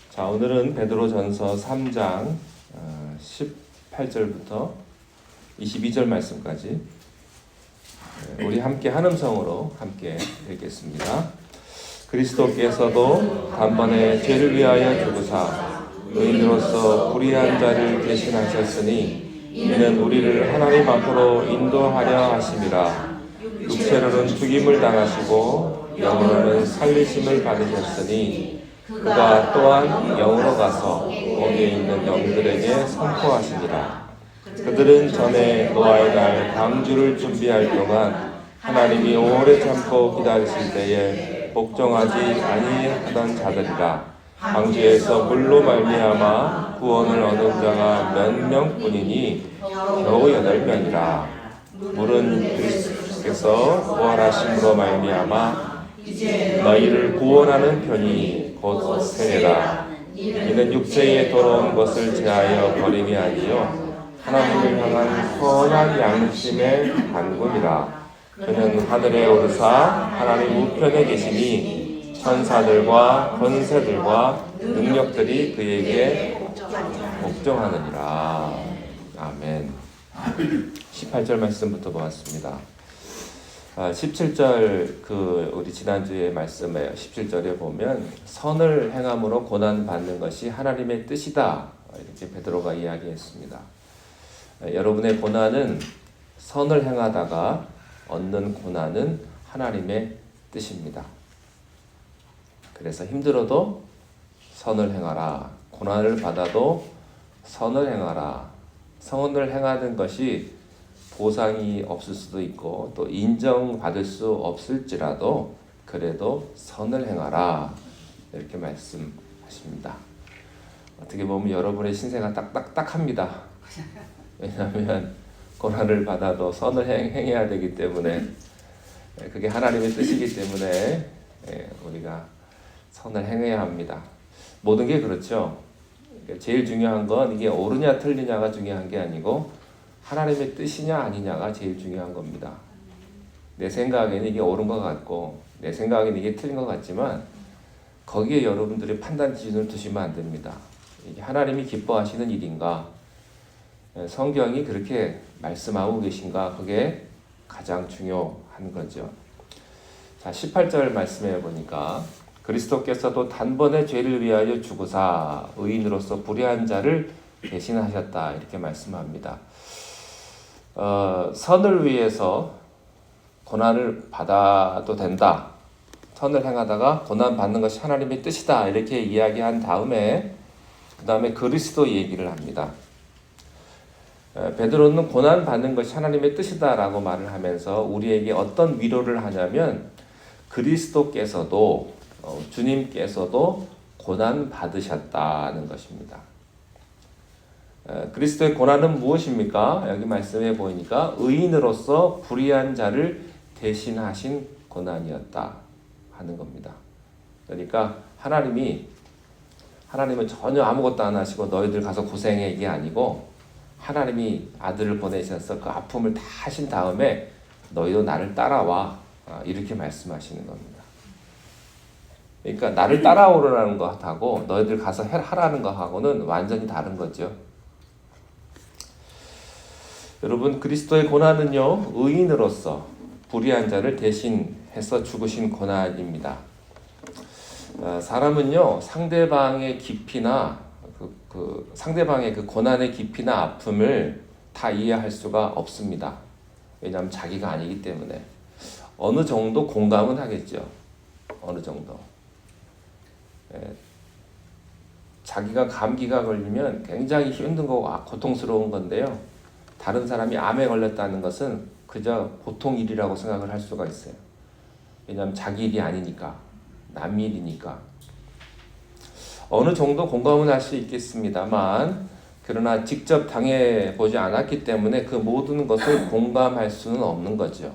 자, 오늘은 베드로전서 3장 18절부터 22절 말씀까지 우리 함께 한 음성으로 함께 읽겠습니다. 그리스도께서도 단번에 죄를 위하여 죽으사 의인으로서 불의한 자를 대신하셨으니 이는 우리를 하나님 앞으로 인도하려 하심이라. 육체로는 죽임을 당하시고 영으로는 살리심을 받으셨으니 그가 또한 영으로 가서 거기에 있는 영들에게 선포하시니라. 그들은 전에 노아의 날 방주를 준비할 동안 하나님이 오래 참고 기다리실 때에 복종하지 아니하던 자들이라. 방주에서 물로 말미암아 구원을 얻은 자가 몇 명뿐이니 겨우 8명이라. 물은 그리스도께서 부활하심으로 말미암아 너희를 구원하는 편이 곧 세례라. 이는 육체에 돌아온 것을 제하여 버림이 아니요 하나님을 향한 선한 양심의 간구니라. 그는 하늘에 오르사 하나님 우편에 계시니 천사들과 권세들과 능력들이 그에게 복종하느니라. 아멘. 18절 말씀부터 보았습니다. 17절 우리 지난주에 말씀에 17절에 보면 선을 행함으로 고난 받는 것이 하나님의 뜻이다, 이렇게 베드로가 이야기했습니다. 여러분의 고난은 선을 행하다가 얻는 고난은 하나님의 뜻입니다. 그래서 힘들어도 선을 행하라. 고난을 받아도 선을 행하라. 선을 행하는 것이 보상이 없을 수도 있고 또 인정받을 수 없을지라도 그래도 선을 행하라, 이렇게 말씀하십니다. 어떻게 보면 여러분의 신세가 딱딱합니다. 왜냐하면 고난을 받아도 선을 행해야 되기 때문에, 그게 하나님의 뜻이기 때문에 우리가 선을 행해야 합니다. 모든 게 그렇죠. 제일 중요한 건 이게 옳으냐 틀리냐가 중요한 게 아니고 하나님의 뜻이냐 아니냐가 제일 중요한 겁니다. 내 생각에는 이게 옳은 것 같고 내 생각에는 이게 틀린 것 같지만 거기에 여러분들이 판단 기준을 두시면 안 됩니다. 이게 하나님이 기뻐하시는 일인가, 성경이 그렇게 말씀하고 계신가, 그게 가장 중요한 거죠. 자, 18절 말씀해 보니까 그리스도께서도 단번에 죄를 위하여 죽으사 의인으로서 불의한 자를 대신하셨다, 이렇게 말씀합니다. 선을 위해서 고난을 받아도 된다. 선을 행하다가 고난 받는 것이 하나님의 뜻이다, 이렇게 이야기한 다음에 그 다음에 그리스도 얘기를 합니다. 베드로는 고난 받는 것이 하나님의 뜻이다라고 말을 하면서 우리에게 어떤 위로를 하냐면 그리스도께서도 주님께서도 고난 받으셨다는 것입니다. 그리스도의 고난은 무엇입니까? 여기 말씀해 보니까 의인으로서 불의한 자를 대신하신 고난이었다 하는 겁니다. 그러니까 하나님은 전혀 아무것도 안 하시고 너희들 가서 고생해, 이게 아니고 하나님이 아들을 보내셔서 그 아픔을 다 하신 다음에 너희도 나를 따라와, 이렇게 말씀하시는 겁니다. 그러니까 나를 따라오라는 것하고 너희들 가서 하라는 것하고는 완전히 다른 거죠. 여러분, 그리스도의 고난은요, 의인으로서 불의한 자를 대신해서 죽으신 고난입니다. 사람은요, 상대방의 깊이나 상대방의 그 고난의 깊이나 아픔을 다 이해할 수가 없습니다. 왜냐하면 자기가 아니기 때문에. 어느 정도 공감은 하겠죠. 어느 정도. 자기가 감기가 걸리면 굉장히 힘든 거고 고통스러운 건데요. 다른 사람이 암에 걸렸다는 것은 그저 보통 일이라고 생각을 할 수가 있어요. 왜냐하면 자기 일이 아니니까, 남 일이니까. 어느 정도 공감은 할 수 있겠습니다만, 그러나 직접 당해보지 않았기 때문에 그 모든 것을 공감할 수는 없는 거죠.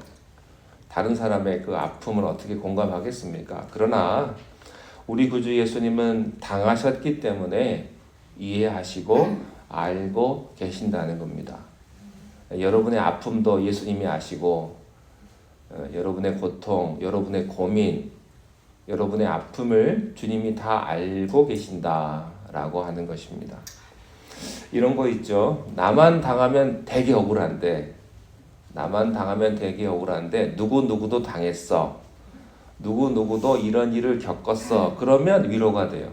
다른 사람의 그 아픔을 어떻게 공감하겠습니까? 그러나 우리 구주 예수님은 당하셨기 때문에 이해하시고 알고 계신다는 겁니다. 여러분의 아픔도 예수님이 아시고 여러분의 고통, 여러분의 고민, 여러분의 아픔을 주님이 다 알고 계신다라고 하는 것입니다. 이런 거 있죠. 나만 당하면 되게 억울한데 누구누구도 당했어. 누구누구도 이런 일을 겪었어. 그러면 위로가 돼요.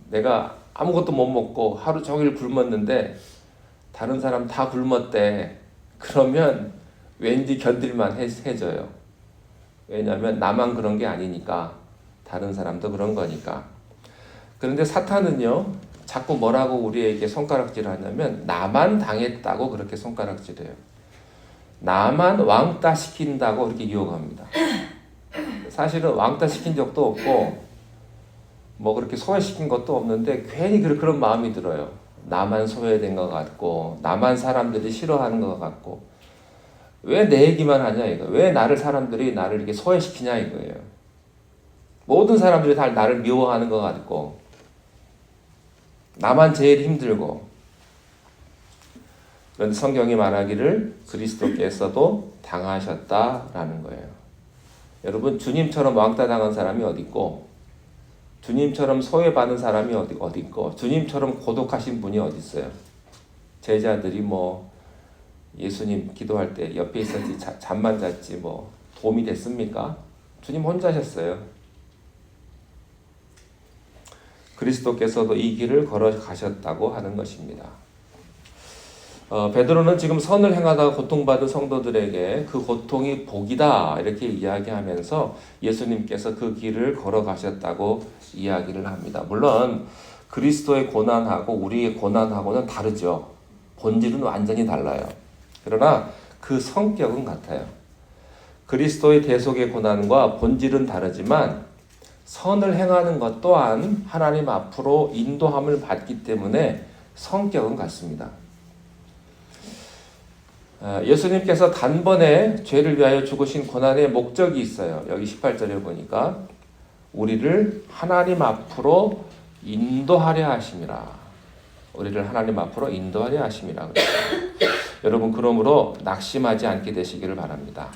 내가 아무것도 못 먹고 하루 종일 굶었는데 다른 사람 다 굶었대. 그러면 왠지 견딜만 해져요. 왜냐하면 나만 그런 게 아니니까. 다른 사람도 그런 거니까. 그런데 사탄은요, 자꾸 뭐라고 우리에게 손가락질을 하냐면 나만 당했다고 그렇게 손가락질해요. 나만 왕따 시킨다고 그렇게 유혹합니다. 사실은 왕따 시킨 적도 없고 뭐 그렇게 소외시킨 것도 없는데 괜히 그런 마음이 들어요. 나만 소외된 것 같고 나만 사람들이 싫어하는 것 같고 왜 내 얘기만 하냐 이거. 왜 사람들이 나를 이렇게 소외시키냐 이거예요. 모든 사람들이 다 나를 미워하는 것 같고 나만 제일 힘들고. 그런데 성경이 말하기를 그리스도께서도 당하셨다라는 거예요. 여러분, 주님처럼 왕따 당한 사람이 어디 있고, 주님처럼 소외받은 사람이 어디 있고, 주님처럼 고독하신 분이 어디 있어요? 제자들이 뭐 예수님 기도할 때 옆에 있었지 잠만 잤지 뭐 도움이 됐습니까? 주님 혼자셨어요. 그리스도께서도 이 길을 걸어가셨다고 하는 것입니다. 베드로는 지금 선을 행하다가 고통받은 성도들에게 그 고통이 복이다 이렇게 이야기하면서 예수님께서 그 길을 걸어가셨다고 이야기를 합니다. 물론 그리스도의 고난하고 우리의 고난하고는 다르죠. 본질은 완전히 달라요. 그러나 그 성격은 같아요. 그리스도의 대속의 고난과 본질은 다르지만 선을 행하는 것 또한 하나님 앞으로 인도함을 받기 때문에 성격은 같습니다. 예수님께서 단번에 죄를 위하여 죽으신 고난의 목적이 있어요. 여기 18절에 보니까 우리를 하나님 앞으로 인도하려 하심이라. 우리를 하나님 앞으로 인도하려 하심이라. 여러분, 그러므로 낙심하지 않게 되시기를 바랍니다.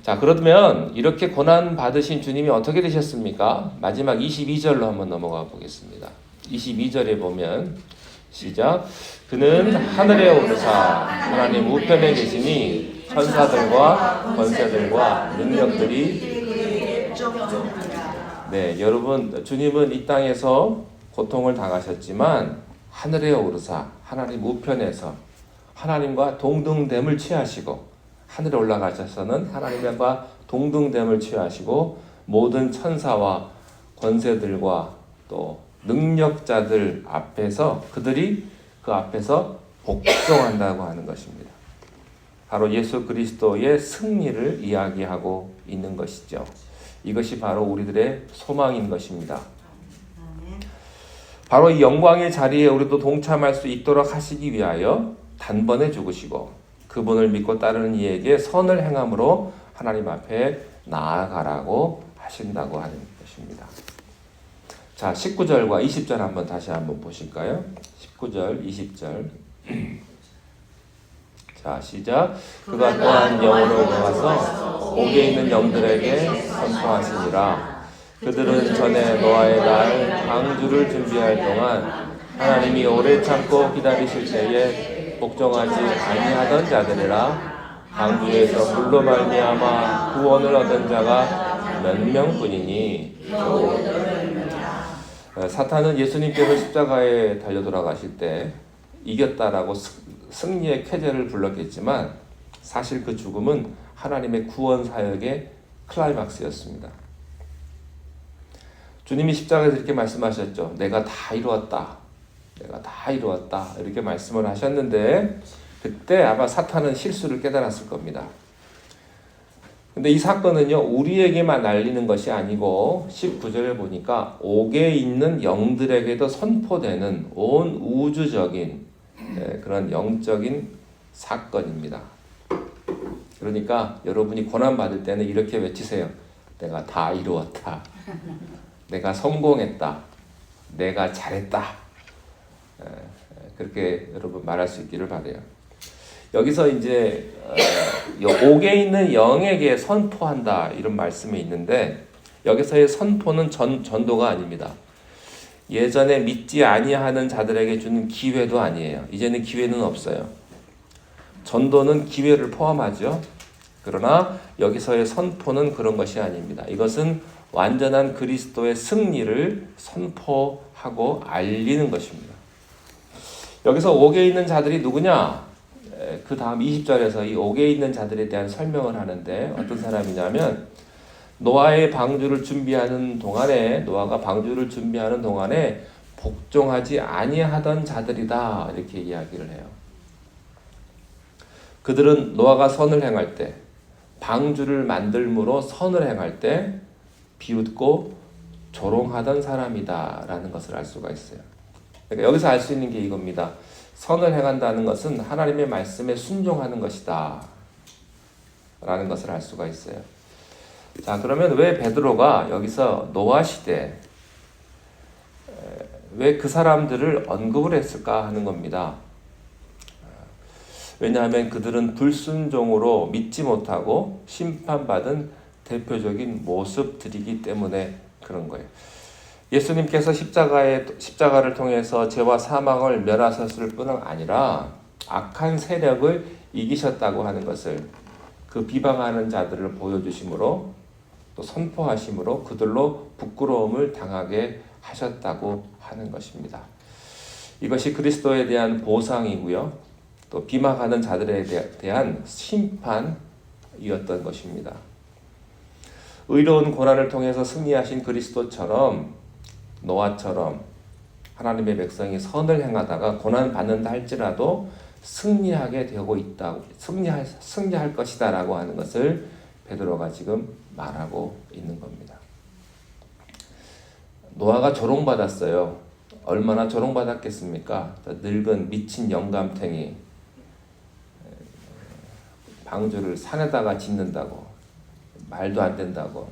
자, 그러면 이렇게 고난 받으신 주님이 어떻게 되셨습니까? 마지막 22절로 한번 넘어가 보겠습니다. 22절에 보면 시작. 그는 하늘에 오르사 하나님 우편에 계시니 천사들과 권세들과 능력들이. 네, 여러분, 주님은 이 땅에서 고통을 당하셨지만 하늘에 오르사 하나님 우편에서 하나님과 동등됨을 취하시고 하늘에 올라가셔서는 하나님과 동등됨을 취하시고 모든 천사와 권세들과 또 능력자들 앞에서 그들이 그 앞에서 복종한다고 하는 것입니다. 바로 예수 그리스도의 승리를 이야기하고 있는 것이죠. 이것이 바로 우리들의 소망인 것입니다. 바로 이 영광의 자리에 우리도 동참할 수 있도록 하시기 위하여 단번에 죽으시고 그분을 믿고 따르는 이에게 선을 행함으로 하나님 앞에 나아가라고 하신다고 하는 것입니다. 자, 19절과 20절 한번 다시 한번 보실까요? 19절, 20절. 자, 시작. 그가 또한 영으로 들어가서 옥에 있는 영들에게 선포하시니라. 그들은 전에 노아의 날 방주를 준비할 동안 하나님이 오래 참고 기다리실 때에 복종하지 아니하던 자들이라. 방주에서 불로 말미암아 구원을 얻은 자가 몇 명뿐이니. 사탄은 예수님께서 십자가에 달려 돌아가실 때 이겼다라고 승리의 쾌재를 불렀겠지만 사실 그 죽음은 하나님의 구원 사역의 클라이막스였습니다. 주님이 십자가에서 이렇게 말씀하셨죠. 내가 다 이루었다. 내가 다 이루었다. 이렇게 말씀을 하셨는데 그때 아마 사탄은 실수를 깨달았을 겁니다. 근데 이 사건은요, 우리에게만 알리는 것이 아니고 19절에 보니까 옥에 있는 영들에게도 선포되는 온 우주적인 그런 영적인 사건입니다. 그러니까 여러분이 고난받을 때는 이렇게 외치세요. 내가 다 이루었다. 내가 성공했다. 내가 잘했다. 그렇게 여러분 말할 수 있기를 바라요. 여기서 이제 옥에 있는 영에게 선포한다 이런 말씀이 있는데 여기서의 선포는 전도가 아닙니다. 예전에 믿지 아니하는 자들에게 주는 기회도 아니에요. 이제는 기회는 없어요. 전도는 기회를 포함하죠. 그러나 여기서의 선포는 그런 것이 아닙니다. 이것은 완전한 그리스도의 승리를 선포하고 알리는 것입니다. 여기서 옥에 있는 자들이 누구냐? 그 다음 20절에서 이 옥에 있는 자들에 대한 설명을 하는데 어떤 사람이냐면 노아가 방주를 준비하는 동안에 복종하지 아니하던 자들이다 이렇게 이야기를 해요. 그들은 노아가 선을 행할 때 방주를 만들므로 선을 행할 때 비웃고 조롱하던 사람이다라는 것을 알 수가 있어요. 그러니까 여기서 알 수 있는 게 이겁니다. 선을 행한다는 것은 하나님의 말씀에 순종하는 것이다 라는 것을 알 수가 있어요. 자, 그러면 왜 베드로가 여기서 노아 시대 왜 그 사람들을 언급을 했을까 하는 겁니다. 왜냐하면 그들은 불순종으로 믿지 못하고 심판받은 대표적인 모습들이기 때문에 그런 거예요. 예수님께서 십자가를 통해서 죄와 사망을 멸하셨을 뿐만 아니라 악한 세력을 이기셨다고 하는 것을 그 비방하는 자들을 보여주심으로 또 선포하심으로 그들로 부끄러움을 당하게 하셨다고 하는 것입니다. 이것이 그리스도에 대한 보상이고요. 또 비방하는 자들에 대한 심판이었던 것입니다. 의로운 고난을 통해서 승리하신 그리스도처럼 노아처럼 하나님의 백성이 선을 행하다가 고난 받는다 할지라도 승리하게 되고 있다. 승리할 것이다라고 하는 것을 베드로가 지금 말하고 있는 겁니다. 노아가 조롱받았어요. 얼마나 조롱받았겠습니까? 늙은 미친 영감탱이 방주를 산에다가 짓는다고 말도 안 된다고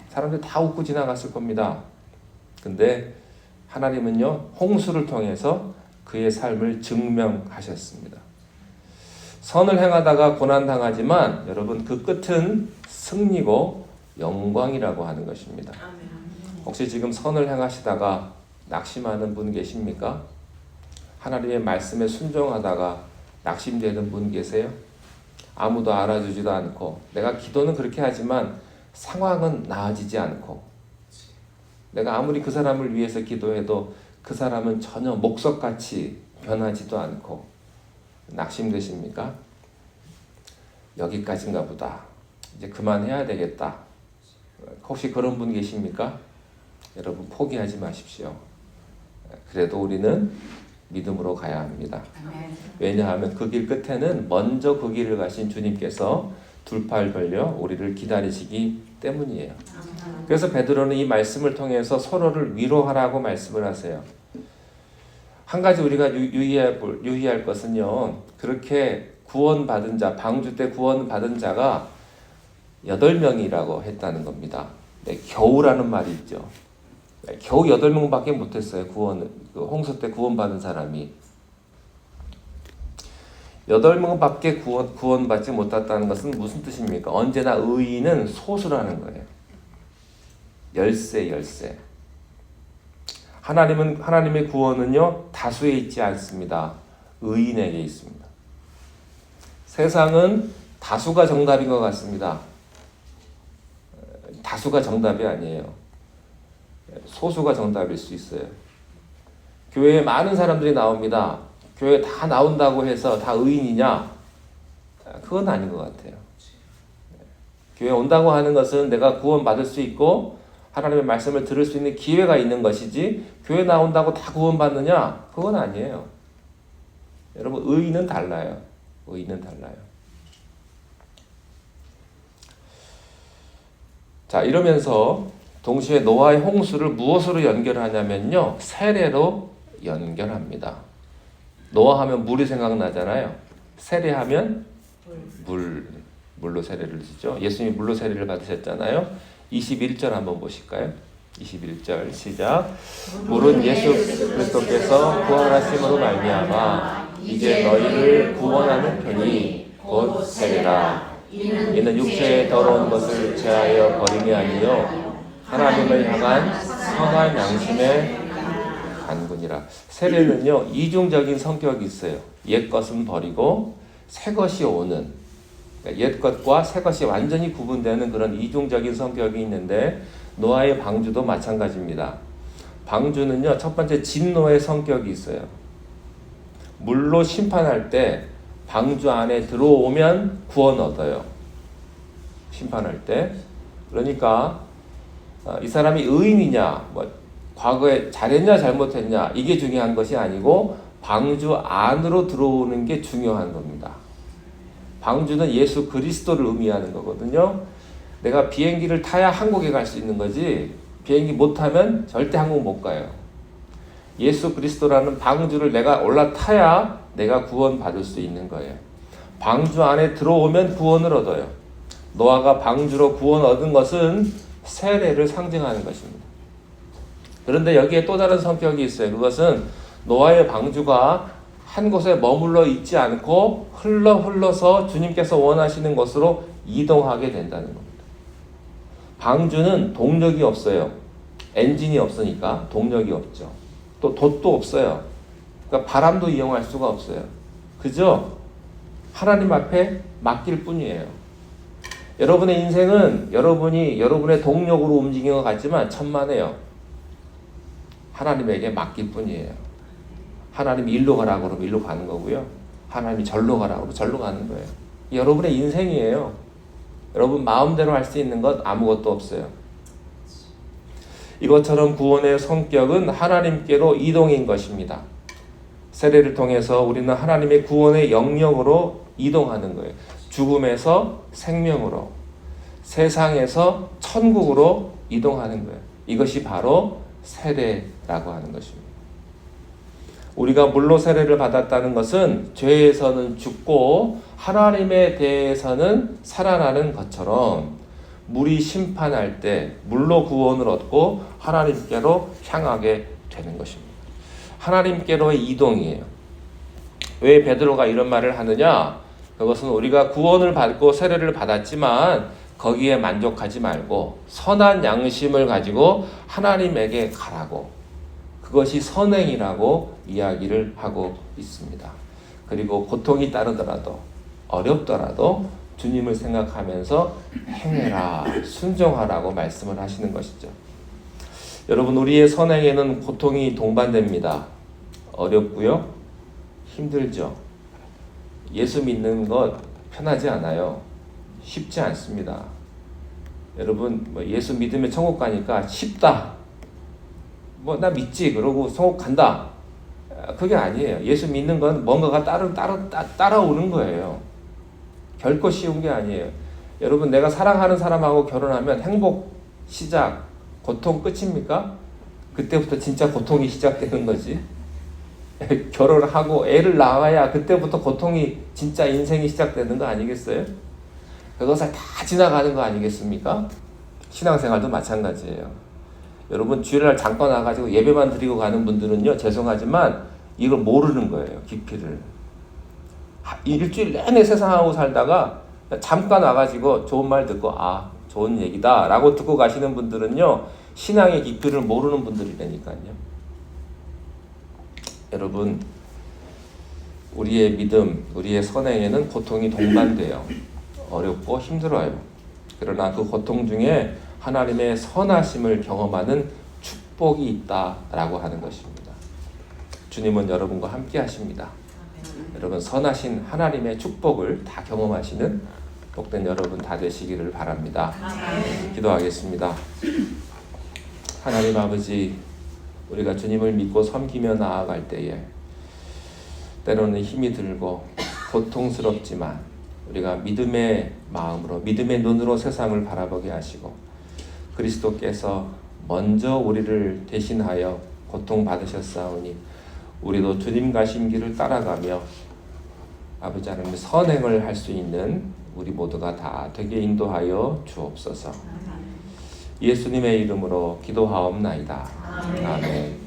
사람들이 다 웃고 지나갔을 겁니다. 근데 하나님은요 홍수를 통해서 그의 삶을 증명하셨습니다. 선을 행하다가 고난당하지만 여러분 그 끝은 승리고 영광이라고 하는 것입니다. 혹시 지금 선을 행하시다가 낙심하는 분 계십니까? 하나님의 말씀에 순종하다가 낙심되는 분 계세요? 아무도 알아주지도 않고 내가 기도는 그렇게 하지만 상황은 나아지지 않고 내가 아무리 그 사람을 위해서 기도해도 그 사람은 전혀 목석같이 변하지도 않고 낙심되십니까? 여기까지인가 보다. 이제 그만해야 되겠다. 혹시 그런 분 계십니까? 여러분 포기하지 마십시오. 그래도 우리는 믿음으로 가야 합니다. 왜냐하면 그 길 끝에는 먼저 그 길을 가신 주님께서 두 팔 벌려 우리를 기다리시기 때문이에요. 그래서 베드로는 이 말씀을 통해서 서로를 위로하라고 말씀을 하세요. 한 가지 우리가 유의할 것은요. 그렇게 구원받은 자, 방주 때 구원받은 자가 8명이라고 했다는 겁니다. 네, 겨우라는 말이 있죠. 겨우 8명밖에 못했어요. 홍수 때 구원받은 사람이. 8명밖에 구원받지 못했다는 것은 무슨 뜻입니까? 언제나 의인은 소수라는 거예요. 열세. 하나님의 구원은요, 다수에 있지 않습니다. 의인에게 있습니다. 세상은 다수가 정답인 것 같습니다. 다수가 정답이 아니에요. 소수가 정답일 수 있어요. 교회에 많은 사람들이 나옵니다. 교회에 다 나온다고 해서 다 의인이냐? 그건 아닌 것 같아요. 교회에 온다고 하는 것은 내가 구원받을 수 있고 하나님의 말씀을 들을 수 있는 기회가 있는 것이지 교회 나온다고 다 구원받느냐? 그건 아니에요. 여러분 의인은 달라요. 의인은 달라요. 자, 이러면서 동시에 노아의 홍수를 무엇으로 연결하냐면요. 세례로 연결합니다. 노아하면 물이 생각나잖아요. 세례하면 물로 세례를 주죠. 예수님이 물로 세례를 받으셨잖아요. 21절 한번 보실까요? 21절 시작. 물은 예수 그리스도께서 부활하심으로 말미암아 이제 너희를 구원하는 편이 곧 세례라. 이는 육체의 더러운 것을 제하여 버림이 아니요 하나님을 향한 선한 양심의 간군이라. 세례는요 이중적인 성격이 있어요. 옛 것은 버리고 새 것이 오는, 그러니까 옛 것과 새 것이 완전히 구분되는 그런 이중적인 성격이 있는데, 노아의 방주도 마찬가지입니다. 방주는요 첫 번째 진노의 성격이 있어요. 물로 심판할 때 방주 안에 들어오면 구원 얻어요. 심판할 때. 그러니까 이 사람이 의인이냐, 뭐 과거에 잘했냐 잘못했냐 이게 중요한 것이 아니고 방주 안으로 들어오는 게 중요한 겁니다. 방주는 예수 그리스도를 의미하는 거거든요. 내가 비행기를 타야 한국에 갈 수 있는 거지, 비행기 못 타면 절대 한국 못 가요. 예수 그리스도라는 방주를 내가 올라타야 내가 구원받을 수 있는 거예요. 방주 안에 들어오면 구원을 얻어요. 노아가 방주로 구원 얻은 것은 세례를 상징하는 것입니다. 그런데 여기에 또 다른 성격이 있어요. 그것은 노아의 방주가 한 곳에 머물러 있지 않고 흘러서 주님께서 원하시는 곳으로 이동하게 된다는 겁니다. 방주는 동력이 없어요. 엔진이 없으니까 동력이 없죠. 또 돛도 없어요. 그러니까 바람도 이용할 수가 없어요. 그저 하나님 앞에 맡길 뿐이에요. 여러분의 인생은 여러분의 동력으로 움직이는 것 같지만 천만에요. 하나님에게 맡길 뿐이에요. 하나님이 일로 가라고 그러면 일로 가는 거고요. 하나님이 절로 가라고 그러면 절로 가는 거예요. 여러분의 인생이에요. 여러분 마음대로 할 수 있는 것 아무것도 없어요. 이것처럼 구원의 성격은 하나님께로 이동인 것입니다. 세례를 통해서 우리는 하나님의 구원의 영역으로 이동하는 거예요. 죽음에서 생명으로, 세상에서 천국으로 이동하는 거예요. 이것이 바로 세례라고 하는 것입니다. 우리가 물로 세례를 받았다는 것은 죄에서는 죽고 하나님에 대해서는 살아나는 것처럼 물이 심판할 때 물로 구원을 얻고 하나님께로 향하게 되는 것입니다. 하나님께로의 이동이에요. 왜 베드로가 이런 말을 하느냐? 그것은 우리가 구원을 받고 세례를 받았지만 거기에 만족하지 말고 선한 양심을 가지고 하나님에게 가라고, 그것이 선행이라고 이야기를 하고 있습니다. 그리고 고통이 따르더라도 어렵더라도 주님을 생각하면서 행해라, 순종하라고 말씀을 하시는 것이죠. 여러분, 우리의 선행에는 고통이 동반됩니다. 어렵고요, 힘들죠. 예수 믿는 것 편하지 않아요. 쉽지 않습니다. 여러분, 예수 믿으면 천국 가니까 쉽다, 나 믿지 그러고 천국 간다, 그게 아니에요. 예수 믿는 건 뭔가가 따라오는 거예요. 결코 쉬운 게 아니에요. 여러분, 내가 사랑하는 사람하고 결혼하면 행복 시작, 고통 끝입니까? 그때부터 진짜 고통이 시작되는 거지. 결혼을 하고 애를 낳아야 그때부터 고통이, 진짜 인생이 시작되는 거 아니겠어요? 그것을 다 지나가는 거 아니겠습니까? 신앙생활도 마찬가지예요. 여러분, 주일날 잠깐 와가지고 예배만 드리고 가는 분들은요, 죄송하지만 이걸 모르는 거예요, 깊이를. 일주일 내내 세상하고 살다가 잠깐 와가지고 좋은 말 듣고 좋은 얘기다 라고 듣고 가시는 분들은요, 신앙의 깊이를 모르는 분들이라니까요. 여러분, 우리의 믿음, 우리의 선행에는 고통이 동반돼요. 어렵고 힘들어요. 그러나 그 고통 중에 하나님의 선하심을 경험하는 축복이 있다라고 하는 것입니다. 주님은 여러분과 함께 하십니다. 여러분, 선하신 하나님의 축복을 다 경험하시는 복된 여러분 다 되시기를 바랍니다. 기도하겠습니다. 하나님 아버지, 우리가 주님을 믿고 섬기며 나아갈 때에 때로는 힘이 들고 고통스럽지만 우리가 믿음의 마음으로, 믿음의 눈으로 세상을 바라보게 하시고 그리스도께서 먼저 우리를 대신하여 고통받으셨사오니 우리도 주님 가신 길을 따라가며 아버지 하나님 선행을 할 수 있는 우리 모두가 다 되게 인도하여 주옵소서. 예수님의 이름으로 기도하옵나이다. 아멘.